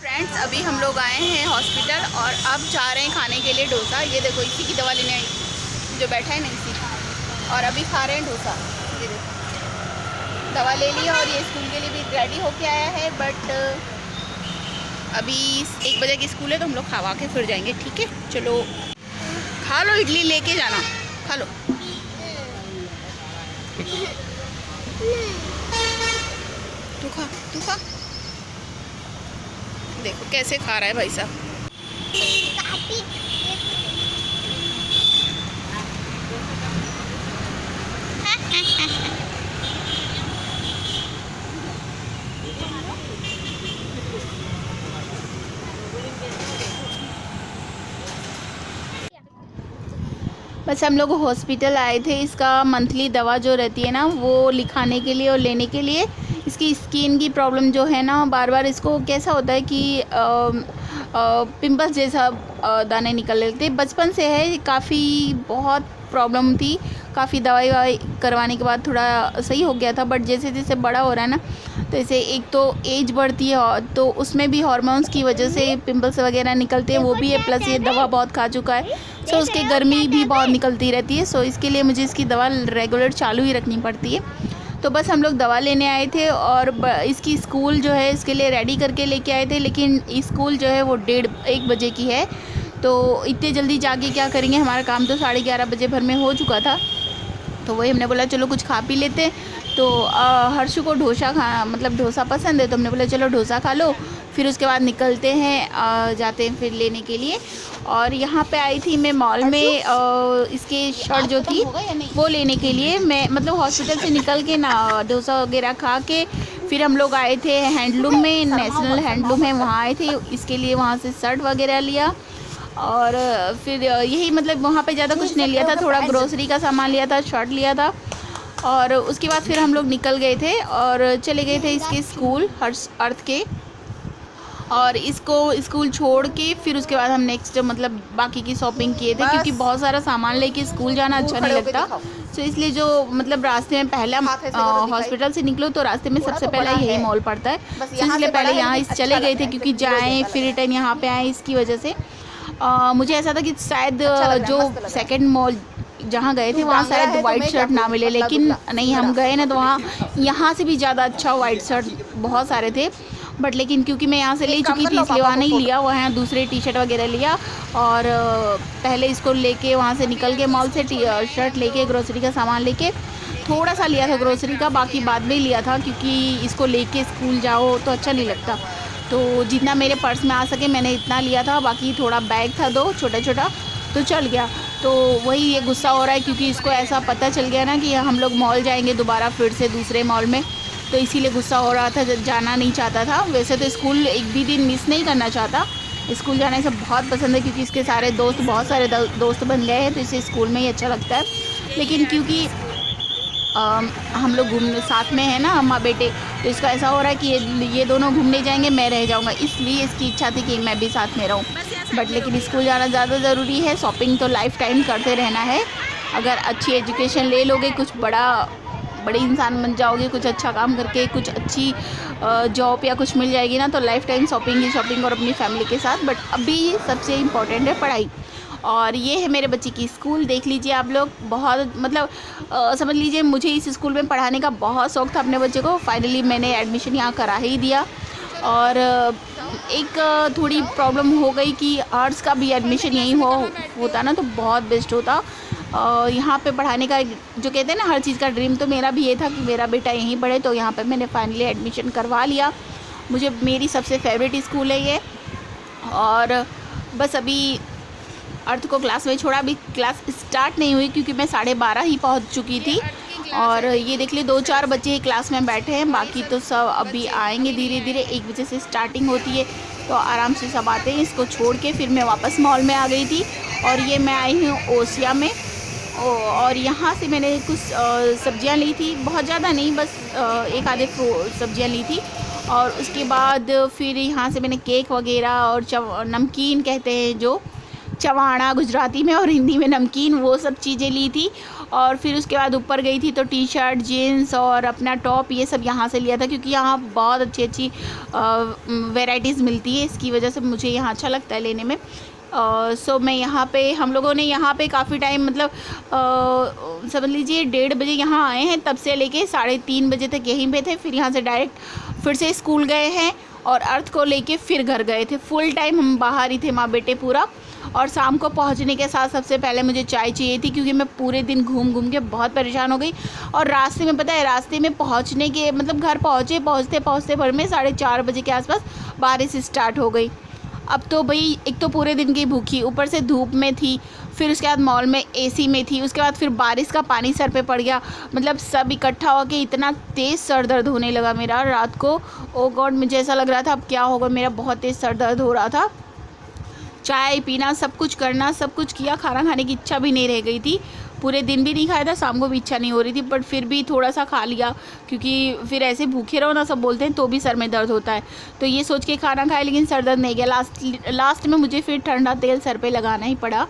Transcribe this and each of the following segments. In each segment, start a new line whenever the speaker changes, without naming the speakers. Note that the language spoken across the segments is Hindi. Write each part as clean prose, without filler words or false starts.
फ्रेंड्स, अभी हम लोग आए हैं हॉस्पिटल और अब जा रहे हैं खाने के लिए डोसा। ये देखो, इसी की दवा लेने आई जो बैठा है ना, इसी की। और अभी खा रहे हैं डोसा। ये देखो, दवा ले लिया और ये स्कूल के लिए भी रेडी होके आया है। बट अभी 1 बजे की स्कूल है तो हम लोग खावा के फिर जाएंगे। ठीक है, चलो खा लो, इडली लेके जाना, खा लो। तू खा, तू खा। देखो कैसे खा रहा है भाई साहब। बस हम लोग हॉस्पिटल आए थे इसका मंथली दवा जो रहती है ना वो लिखाने के लिए और लेने के लिए। इसकी स्किन की प्रॉब्लम जो है ना, बार बार इसको कैसा होता है कि पिंपल्स जैसा दाने निकल लेते। बचपन से है, काफ़ी बहुत प्रॉब्लम थी। काफ़ी दवाई ववाई करवाने के बाद थोड़ा सही हो गया था। बट जैसे जैसे बड़ा हो रहा है ना, तो इसे एक तो एज बढ़ती है तो उसमें भी हार्मोन्स की वजह से पिंपल्स वगैरह निकलते हैं, वो भी है। प्लस ये दवा बहुत खा चुका है, सो उसके गर्मी भी बहुत निकलती रहती है। सो इसके लिए मुझे इसकी दवा रेगुलर चालू ही रखनी पड़ती है। तो बस हम लोग दवा लेने आए थे और इसकी स्कूल जो है इसके लिए रेडी करके लेके आए थे। लेकिन स्कूल जो है वो 1:30 बजे की है, तो इतने जल्दी जाके क्या करेंगे। हमारा काम तो 11:30 बजे भर में हो चुका था। तो वही हमने बोला चलो कुछ खा पी लेते। तो हर्षु को डोसा मतलब डोसा पसंद है, तो हमने बोला चलो डोसा खा लो, फिर उसके बाद निकलते हैं, जाते हैं फिर लेने के लिए। और यहाँ पे आई थी मैं मॉल में इसके शर्ट जो थी वो लेने के लिए। मैं मतलब हॉस्पिटल से निकल के ना डोसा वगैरह खा के फिर हम लोग आए थे हैंडलूम में, नेशनल हैंडलूम है, वहाँ आए थे। इसके लिए वहाँ से शर्ट वगैरह लिया और फिर यही मतलब वहाँ पे ज़्यादा कुछ नहीं लिया था, थोड़ा ग्रोसरी का सामान लिया था, शर्ट लिया था। और उसके बाद फिर हम लोग निकल गए थे और चले गए थे इसके स्कूल अर्थ के। और इसको स्कूल छोड़ के फिर उसके बाद हम नेक्स्ट मतलब बाकी की शॉपिंग किए थे, क्योंकि बहुत सारा सामान लेके स्कूल जाना अच्छा नहीं लगता। तो इसलिए जो मतलब रास्ते में पहला हॉस्पिटल से निकलो तो रास्ते में सबसे पहला यही मॉल पड़ता है। तो इसलिए पहले यहाँ चले गए थे, क्योंकि जाएँ फिर रिटर्न यहाँ पे आए, इसकी वजह से। मुझे ऐसा था कि शायद जो सेकंड मॉल जहाँ गए थे वहाँ शायद वाइट शर्ट ना मिले, लेकिन नहीं, हम गए ना तो वहाँ यहाँ से भी ज़्यादा अच्छा वाइट शर्ट बहुत सारे थे। बट लेकिन क्योंकि मैं यहाँ से ले चुकी थी इसलिए वहाँ नहीं लिया, वहाँ दूसरे टी शर्ट वगैरह लिया। और पहले इसको लेके वहाँ से निकल के मॉल से शर्ट लेके ग्रोसरी का सामान लेके थोड़ा सा लिया था ग्रोसरी का, बाकी बाद में लिया था, क्योंकि इसको लेके स्कूल जाओ तो अच्छा नहीं लगता। तो जितना मेरे पर्स में आ सके मैंने इतना लिया था, बाकी थोड़ा बैग था 2 छोटा छोटा तो चल गया। तो वही ये गुस्सा हो रहा है क्योंकि इसको ऐसा पता चल गया ना कि हम लोग मॉल जाएंगे दोबारा फिर से दूसरे मॉल में, तो इसीलिए गुस्सा हो रहा था, जाना नहीं चाहता था। वैसे तो स्कूल एक भी दिन मिस नहीं करना चाहता, स्कूल जाने से बहुत पसंद है, क्योंकि इसके सारे दोस्त बहुत सारे दोस्त बन गए हैं, तो इसे स्कूल में ही अच्छा लगता है। लेकिन क्योंकि हम लोग घूमने साथ में है ना अम्मा बेटे, तो इसका ऐसा हो रहा है कि ये दोनों घूमने जाएंगे, मैं रह जाऊंगा, इसलिए इसकी इच्छा थी कि मैं भी साथ में रहूं। बट लेकिन स्कूल जाना ज़्यादा ज़रूरी है, शॉपिंग तो लाइफ टाइम करते रहना है। अगर अच्छी एजुकेशन ले लोगे, कुछ बड़े इंसान बन जाओगे, कुछ अच्छा काम करके कुछ अच्छी जॉब या कुछ मिल जाएगी ना, तो लाइफ टाइम शॉपिंग ही शॉपिंग और अपनी फैमिली के साथ। बट अभी सबसे इम्पोर्टेंट है पढ़ाई। और ये है मेरे बच्चे की स्कूल, देख लीजिए आप लोग। बहुत मतलब समझ लीजिए मुझे इस स्कूल में पढ़ाने का बहुत शौक़ था अपने बच्चे को। फाइनली मैंने एडमिशन यहाँ करा ही दिया। और एक थोड़ी प्रॉब्लम हो गई कि आर्ट्स का भी एडमिशन यहीं होता ना तो बहुत बेस्ट होता। यहाँ पे पढ़ाने का जो कहते हैं ना हर चीज़ का ड्रीम, तो मेरा भी ये था कि मेरा बेटा यहीं पढ़े, तो यहाँ पे मैंने फाइनली एडमिशन करवा लिया। मेरी सबसे फेवरेट स्कूल है ये। और बस अभी अर्थ को क्लास में छोड़ा, अभी क्लास स्टार्ट नहीं हुई क्योंकि मैं 12:30 ही पहुँच चुकी थी। और ये देख लिए 2-4 बच्चे ही क्लास में बैठे हैं, बाकी तो सब अभी आएंगे धीरे धीरे। 1 बजे से स्टार्टिंग होती है तो आराम से सब आते हैं। इसको छोड़ के फिर मैं वापस मॉल में आ गई थी। और ये मैं आई हूँ ओसिया में। और यहाँ से मैंने कुछ सब्जियाँ ली थी, बहुत ज़्यादा नहीं, बस 1 आधे सब्जियाँ ली थी। और उसके बाद फिर यहाँ से मैंने केक वगैरह और नमकीन कहते हैं जो, चवाणा गुजराती में और हिंदी में नमकीन, वो सब चीज़ें ली थी। और फिर उसके बाद ऊपर गई थी तो टी शर्ट, जीन्स और अपना टॉप ये सब यहाँ से लिया था, क्योंकि यहाँ बहुत अच्छी अच्छी वैरायटीज़ मिलती है। इसकी वजह से मुझे यहाँ अच्छा लगता है लेने में। सो मैं यहाँ पे, हम लोगों ने यहाँ पे काफ़ी टाइम, मतलब समझ लीजिए 1:30 बजे यहाँ आए हैं, तब से लेके 3:30 बजे तक यहीं पे थे। फिर यहाँ से डायरेक्ट फिर से स्कूल गए हैं और अर्थ को लेके फिर घर गए थे। फुल टाइम हम बाहर ही थे, माँ बेटे पूरा। और शाम को पहुँचने के साथ सबसे पहले मुझे चाय चाहिए थी, क्योंकि मैं पूरे दिन घूम घूम के बहुत परेशान हो गई। और रास्ते में, पता है, रास्ते में पहुँचने के मतलब घर पहुँचते भर में 4:30 बजे के आसपास बारिश स्टार्ट हो गई। अब तो भाई एक तो पूरे दिन की भूखी, ऊपर से धूप में थी, फिर उसके बाद मॉल में एसी में थी, उसके बाद फिर बारिश का पानी सर पे पड़ गया, मतलब सब इकट्ठा हो के इतना तेज़ सर दर्द होने लगा मेरा रात को। ओ गॉड, मुझे ऐसा लग रहा था अब क्या होगा, मेरा बहुत तेज़ सर दर्द हो रहा था। चाय पीना, सब कुछ करना, सब कुछ किया, खाना खाने की इच्छा भी नहीं रह गई थी। पूरे दिन भी नहीं खाया था, शाम को भी इच्छा नहीं हो रही थी, बट फिर भी थोड़ा सा खा लिया, क्योंकि फिर ऐसे भूखे रहो ना, सब बोलते हैं, तो भी सर में दर्द होता है। तो ये सोच के खाना खाया, लेकिन सर दर्द नहीं गया। लास्ट में मुझे फिर ठंडा तेल सर पे लगाना ही पड़ा।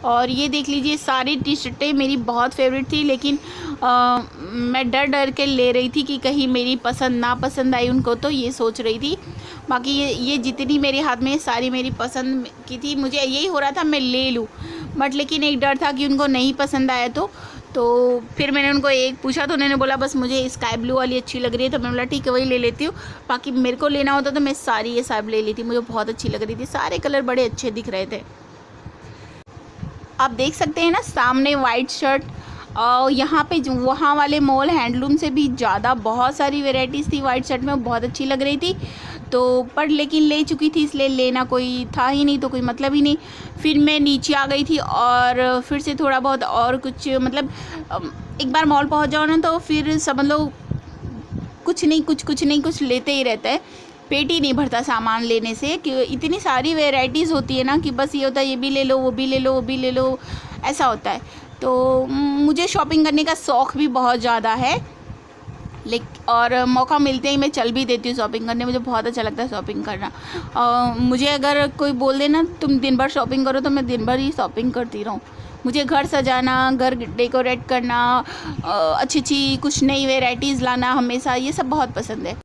और ये देख लीजिए, सारी टी शर्टें मेरी बहुत फेवरेट थी, लेकिन मैं डर डर के ले रही थी कि कहीं मेरी पसंद ना पसंद आई उनको, तो ये सोच रही थी। बाकी ये जितनी मेरे हाथ में सारी मेरी पसंद की थी, मुझे यही हो रहा था मैं ले लूँ, बट लेकिन एक डर था कि उनको नहीं पसंद आया तो फिर मैंने उनको एक पूछा तो उन्होंने बोला बस मुझे स्काई ब्लू वाली अच्छी लग रही है। तो मैंने बोला ठीक है, वही ले लेती हूँ। बाकी मेरे को लेना होता तो मैं सारी ये सब ले ली थी, मुझे बहुत अच्छी लग रही थी, सारे कलर बड़े अच्छे दिख रहे थे। आप देख सकते हैं ना सामने वाइट शर्ट, और यहाँ पे वहाँ वाले मॉल हैंडलूम से भी ज़्यादा बहुत सारी वेराइटीज़ थी वाइट शर्ट में, बहुत अच्छी लग रही थी। तो पर लेकिन ले चुकी थी, इसलिए लेना कोई था ही नहीं, तो कोई मतलब ही नहीं। फिर मैं नीचे आ गई थी और फिर से थोड़ा बहुत और कुछ, मतलब एक बार मॉल पहुँच जाओ ना तो फिर समझ लो कुछ लेते ही रहता है, पेट ही नहीं भरता सामान लेने से, कि इतनी सारी वैराइटीज़ होती है ना कि बस ये होता है ये भी ले लो, वो भी ले लो, वो भी ले लो, ऐसा होता है। तो मुझे शॉपिंग करने का शौक़ भी बहुत ज़्यादा है, और मौका मिलते ही मैं चल भी देती हूँ शॉपिंग करने, मुझे बहुत अच्छा लगता है शॉपिंग करना। मुझे अगर कोई बोल देना तुम दिन भर शॉपिंग करो, तो मैं दिन भर ही शॉपिंग करती रहूँ। मुझे घर सजाना, घर डेकोरेट करना, अच्छी अच्छी कुछ नई वैराइटीज़ लाना, हमेशा ये सब बहुत पसंद है।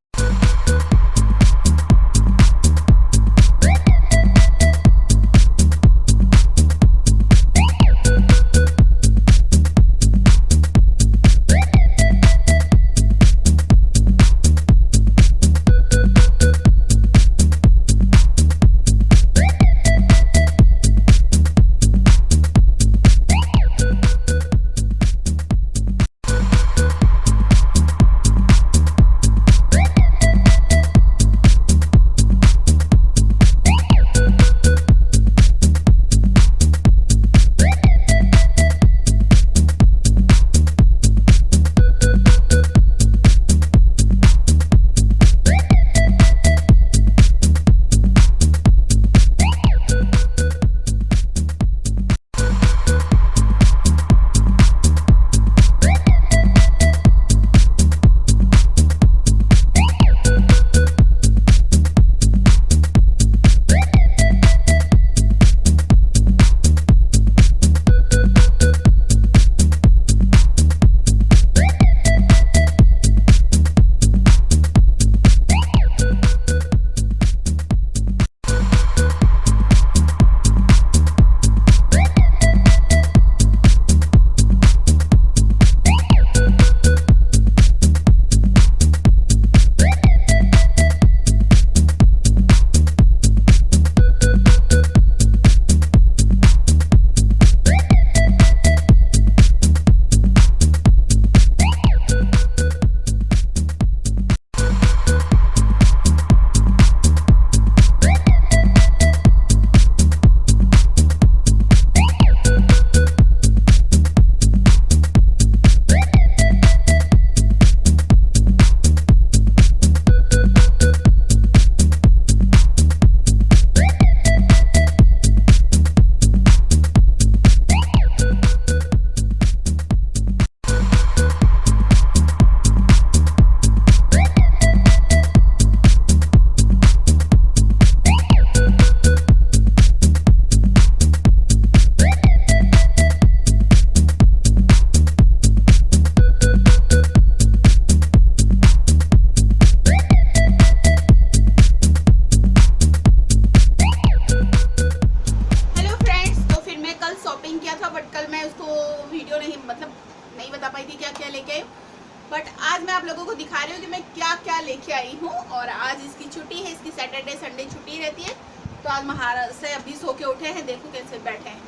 आज मैं आप लोगों को दिखा रही हूँ कि मैं क्या क्या लेके आई हूँ। और आज इसकी छुट्टी है, इसकी सैटरडे संडे छुट्टी रहती है। तो आज महाराज से अभी सो के उठे हैं, देखो कैसे बैठे हैं।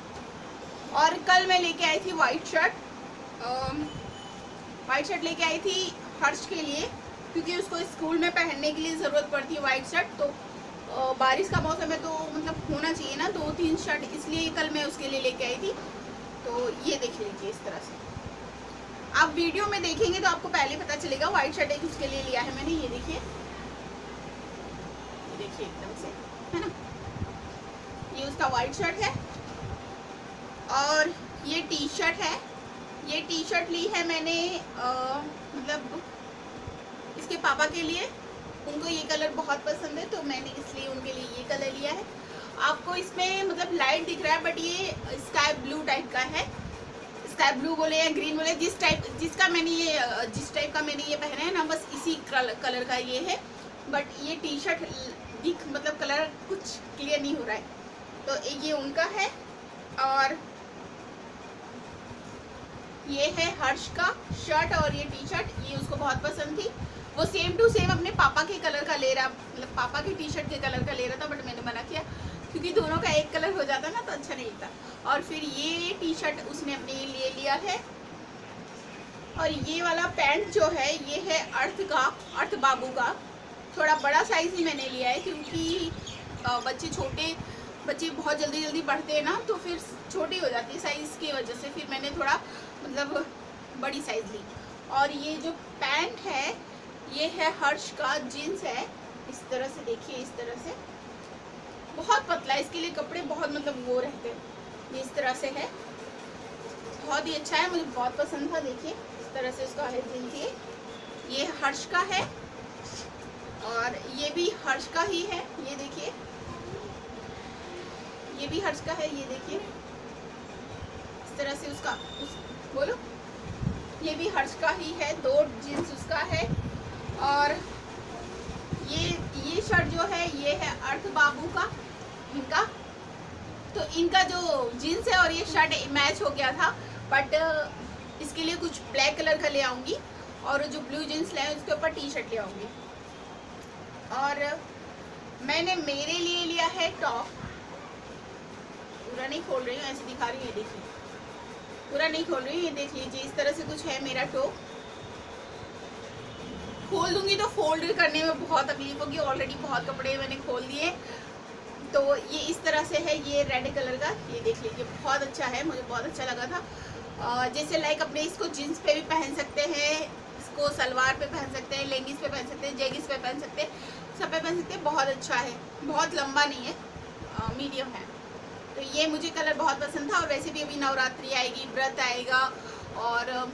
और कल मैं लेके आई थी वाइट शर्ट लेके आई थी हर्ष के लिए, क्योंकि उसको स्कूल में पहनने के लिए ज़रूरत पड़ती है वाइट शर्ट। तो बारिश का मौसम है तो मतलब होना चाहिए ना 2-3 शर्ट, इसलिए कल मैं उसके लिए लेके आई थी। तो ये देख लीजिए इस तरह से, आप वीडियो में देखेंगे तो आपको पहले पता चलेगा। वाइट शर्ट एक उसके लिए लिया है मैंने, ये देखिए एकदम से, है ना। ये उसका वाइट शर्ट है और ये टी शर्ट है। ये टी शर्ट ली है मैंने मतलब इसके पापा के लिए, उनको ये कलर बहुत पसंद है तो मैंने इसलिए उनके लिए ये कलर लिया है। आपको इसमें मतलब लाइट दिख रहा है बट ये स्काई ब्लू टाइप का है। स्काई ब्लू बोले या ग्रीन बोले, जिस टाइप का मैंने ये पहना है ना, बस इसी कलर का ये है। बट ये टी शर्ट मतलब कलर कुछ क्लियर नहीं हो रहा है। तो ये उनका है और ये है हर्ष का शर्ट और ये टी शर्ट, ये उसको बहुत पसंद थी। वो सेम टू सेम अपने पापा के कलर का ले रहा, मतलब पापा की टी शर्ट के कलर का ले रहा था, बट मैंने मना किया क्योंकि दोनों का एक कलर हो जाता ना तो अच्छा नहीं लगता। और फिर ये टी शर्ट उसने अपने लिए लिया है। और ये वाला पैंट जो है ये है अर्थ बाबू का। थोड़ा बड़ा साइज़ ही मैंने लिया है क्योंकि बच्चे बहुत जल्दी बढ़ते हैं ना, तो फिर छोटी हो जाती है साइज़ की वजह से। फिर मैंने थोड़ा मतलब बड़ी साइज़ ली। और ये जो पैंट है ये है हर्ष का, जीन्स है। इस तरह से देखिए, इस तरह से बहुत पतला है, इसके लिए कपड़े बहुत मतलब वो रहते हैं। ये इस तरह से है, बहुत ही अच्छा है, मुझे बहुत पसंद था। देखिए इस तरह से उसका है जीन्स। ये हर्ष का है और ये भी हर्ष का ही है। ये देखिए ये भी हर्ष का है, ये देखिए इस तरह से उसका बोलो, ये भी हर्ष का ही है। 2 जीन्स उसका है। और ये शर्ट जो है ये है अर्थ बाबू का, इनका। तो इनका जो जीन्स है और ये शर्ट मैच हो गया था, बट इसके लिए कुछ ब्लैक कलर का ले आऊँगी और जो ब्लू जीन्स लाए उसके ऊपर टी शर्ट ले आऊँगी। और मैंने मेरे लिए लिया है टॉप। पूरा नहीं खोल रही हूँ, ऐसे दिखा रही हूँ, ये देखिए पूरा नहीं खोल रही हूँ, ये देख लीजिए इस तरह से कुछ है मेरा टॉप। खोल दूंगी तो फोल्ड करने में बहुत तकलीफ होगी, ऑलरेडी बहुत कपड़े मैंने खोल दिए। तो ये इस तरह से है, ये रेड कलर का, ये देख लीजिए बहुत अच्छा है, मुझे बहुत अच्छा लगा था। जैसे लाइक अपने इसको जीन्स पे भी पहन सकते हैं, इसको सलवार पे पहन सकते हैं, लेगिंग्स पे पहन सकते हैं, जेगिंग्स पे पहन सकते हैं, सब पे पहन सकते हैं। बहुत अच्छा है, बहुत लंबा नहीं है, मीडियम है। तो ये मुझे कलर बहुत पसंद था। और वैसे भी अभी नवरात्रि आएगी, व्रत आएगा और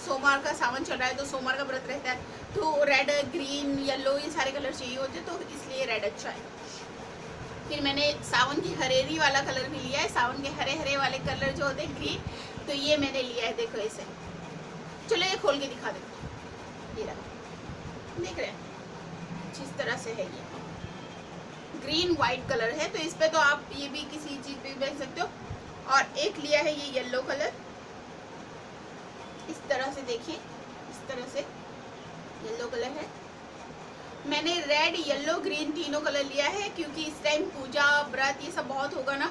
सोमवार का सावन चल रहा है तो सोमवार का व्रत रहता है, तो रेड, ग्रीन, येलो ये सारे कलर चाहिए होते, तो इसलिए रेड अच्छा है। फिर मैंने सावन की हरेरी वाला कलर भी लिया है, सावन के हरे वाले कलर जो होते हैं ग्रीन, तो ये मैंने लिया है। देखो ऐसे, चलो ये खोल के दिखा देते, ये रहा, देख रहे हैं जिस तरह से है। ये ग्रीन वाइट कलर है, तो इस पे तो आप ये भी किसी चीज़ पे भी पहन सकते हो। और एक लिया है ये येलो कलर, इस तरह से देखिए, इस तरह से येलो कलर है। मैंने रेड, येलो, ग्रीन तीनों कलर लिया है क्योंकि इस टाइम पूजा व्रत ये सब बहुत होगा ना,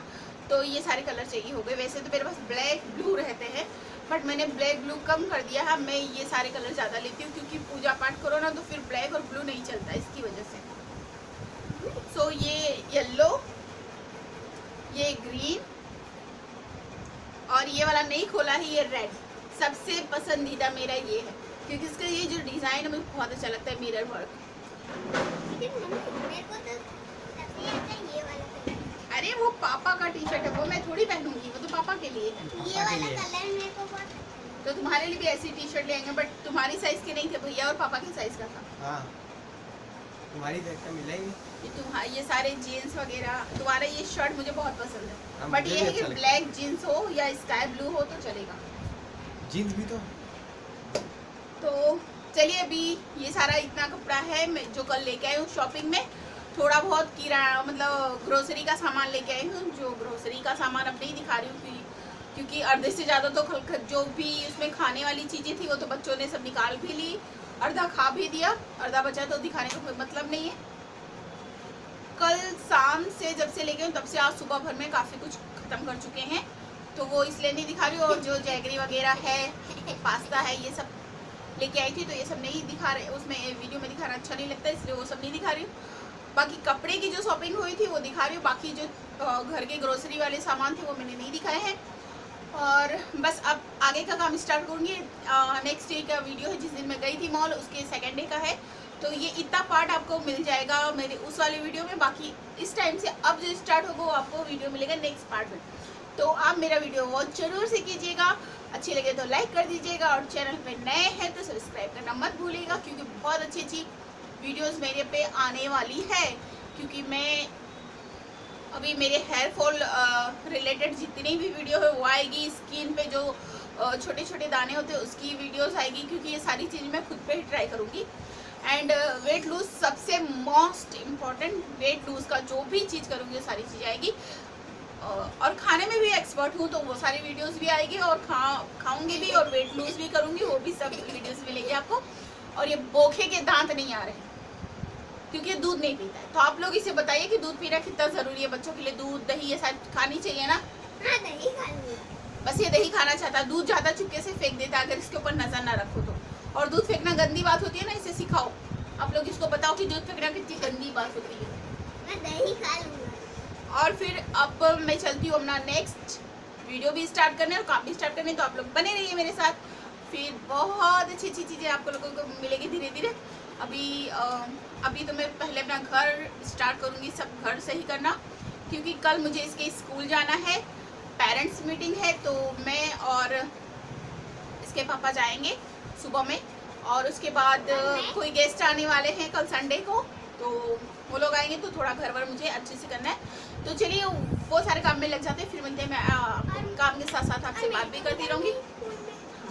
तो ये सारे कलर चाहिए हो गए। वैसे तो मेरे पास ब्लैक ब्लू रहते हैं, बट मैंने ब्लैक ब्लू कम कर दिया है। मैं ये सारे कलर ज़्यादा लेती हूँ क्योंकि पूजा पाठ करो ना तो फिर ब्लैक और ब्लू नहीं चलता, इसकी वजह से। सो ये येलो, ये ग्रीन और ये वाला नहीं खोला है, ये रेड। सबसे पसंदीदा मेरा ये है क्योंकि इसका ये जो डिज़ाइन है मुझे बहुत अच्छा लगता है, मिरर वर्क। अरे वो पापा का टी शर्ट है, वो मैं थोड़ी पहनूंगी, वो तो पापा के लिए है।
ये वाला कलर मेरे को बहुत,
तो तुम्हारे लिए भी ऐसी टी शर्ट लेंगे, बट तुम्हारी साइज के नहीं थे भैया, और पापा के साइज का था।
हाँ, तुम्हारी साइज का मिला ही नहीं।
ये सारे जीन्स वगैरह, तुम्हारा ये शर्ट मुझे बहुत पसंद है, बट
मुझे
ये
भी
है कि
अच्छा
ब्लैक जीन्स हो या स्काई ब्लू हो तो चलेगा।
जीन्स भी
तो चलिए, अभी ये सारा इतना कपड़ा है मैं जो कल लेके आई हूँ शॉपिंग में। थोड़ा बहुत किराना मतलब ग्रोसरी का सामान लेके आई हूँ, जो ग्रोसरी का सामान अब नहीं दिखा रही हूँ क्योंकि आधे से ज़्यादा तो जो भी उसमें खाने वाली चीज़ें थी वो तो बच्चों ने सब निकाल भी ली, अर्धा खा भी दिया, अर्धा बचा तो दिखाने का कोई मतलब नहीं है। कल शाम से जब से लेके तब से आज सुबह भर में काफ़ी कुछ ख़त्म कर चुके हैं, तो वो इसलिए नहीं दिखा रही। और जो जैगरी वगैरह है, पास्ता है, ये सब लेके आई थी, तो ये सब नहीं दिखा रहे, उसमें वीडियो में दिखाना अच्छा नहीं लगता, इसलिए वो सब नहीं दिखा रही हूँ। बाकी कपड़े की जो शॉपिंग हुई थी वो दिखा रही हूँ। बाकी जो घर के ग्रोसरी वाले सामान थे वो मैंने नहीं दिखाए हैं। और बस अब आगे का काम स्टार्ट करूँगी। नेक्स्ट डे का वीडियो है, जिस दिन मैं गई थी मॉल, उसके सेकेंड डे का है, तो ये इतना पार्ट आपको मिल जाएगा मेरे उस वाले वीडियो में। बाकी इस टाइम से अब जो स्टार्ट होगा वो आपको वीडियो मिलेगा नेक्स्ट पार्ट में। तो आप मेरा वीडियो वॉच जरूर से कीजिएगा, अच्छी लगे तो लाइक कर दीजिएगा, और चैनल पे नए हैं तो सब्सक्राइब करना मत भूलिएगा, क्योंकि बहुत अच्छी अच्छी वीडियोस मेरे पे आने वाली है। क्योंकि मैं अभी मेरे हेयर फॉल रिलेटेड जितनी भी वीडियो है वो आएगी, स्किन पे जो छोटे छोटे दाने होते हैं उसकी वीडियोस आएगी, क्योंकि ये सारी चीज़ मैं खुद पे ही ट्राई करूँगी। एंड वेट लूज सबसे मोस्ट इम्पॉर्टेंट, वेट लूज का जो भी चीज़ करूँगी वो सारी चीज़ आएगी। और खाने में भी एक्सपर्ट हूँ, तो वो सारी वीडियोस भी आएगी, और खाऊंगी भी, और वेट लूज भी करूँगी, वो भी सब वीडियोस मिलेगी आपको। और ये बोखे के दांत नहीं आ रहे हैं क्योंकि दूध नहीं पीता है। तो आप लोग इसे बताइए कि दूध पीना कितना ज़रूरी है बच्चों के लिए। दूध, दही ये सब खानी चाहिए ना।
हाँ, दही खानी है।
बस ये दही खाना चाहता है, दूध ज़्यादा चुपके से फेंक देता है अगर इसके ऊपर नज़र ना रखो तो। और दूध फेंकना गंदी बात होती है ना, इसे सिखाओ। आप लोग इसको बताओ कि दूध फेंकना कितनी गंदी बात होती है।
मैं दही खा लूँगा।
और फिर अब मैं चलती हूँ अपना नेक्स्ट वीडियो भी स्टार्ट करने और काम भी स्टार्ट करने, तो आप लोग बने रहिए मेरे साथ। फिर बहुत अच्छी अच्छी चीज़ें आप लोगों को मिलेगी धीरे धीरे। अभी तो मैं पहले अपना घर स्टार्ट करूँगी, सब घर सही करना, क्योंकि कल मुझे इसके स्कूल जाना है, पेरेंट्स मीटिंग है, तो मैं और इसके पापा जाएंगे सुबह में। और उसके बाद कोई गेस्ट आने वाले हैं कल संडे को, तो वो लोग आएंगे, तो थोड़ा घर वर मुझे अच्छे से करना है। तो चलिए वो सारे काम में लग जाते हैं, फिर मिलते हैं। मैं काम के साथ साथ आपसे बात भी करती रहूँगी।